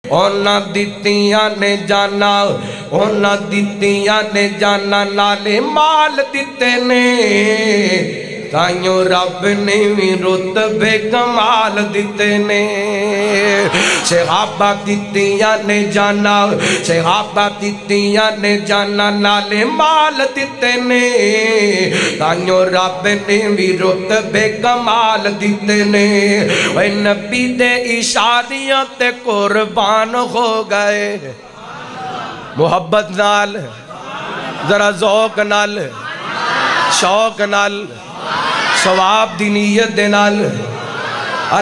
اونا دتیاں نے جانا اونا دتیاں نے جانا نالے مال دیتے نے تائیوں رب نے بھی رتبے کمال دیتے نے صحابہ دتیاں نے جانا صحابہ دتیاں نے جانا نالے مال دیتے نے تائیوں رب نے بھی رتبے کمال دیتے نے اے نبی دے اشاریاں تے قربان ہو گئے محبت نال ذرا ذوق نال شوق نال ثواب دی نیت دے نال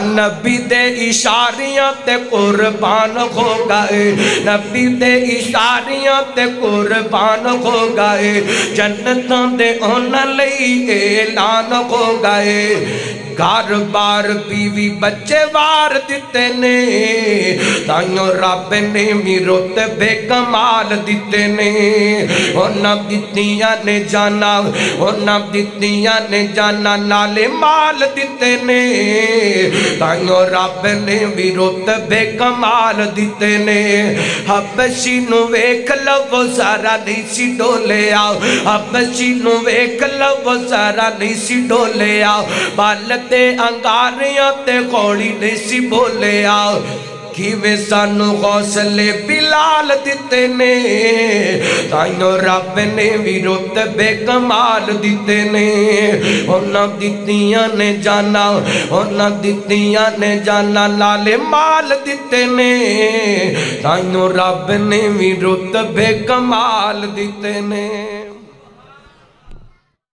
نبی دے اشاریاں تے قربان ہو گئے نبی دے اشاریاں تے قربان ہو گئے جنتاں دے انہاں لئی اعلان ہو گئے گھر بار بیوی بچے وار دیتے نے تائیوں رب نے بھی رتبے کمال دیتے نے اونا دتیاں نے جانا اونا دتیاں نے جانا نالے مال دیتے نے تائیوں رب نے بھی رتبے کمال دیتے نے حبشی نو ویکھ لو ذرا نہیں سی ڈولے آؤ حبشی نو ویکھ لو ذرا نہیں سی ڈولے آؤ بالک تے انگاریاں تے گھوڑی نہیں سی بولے آؤ کیویں سانو غوثلے بلال دیتے نے تائیوں رب نے بھی رتبے کمال دیتے نے اونا دتیاں نے جانا اونا دتیاں نے جانا نالے مال دیتے نے تائیوں رب نے بھی رتبے کمال دیتے نے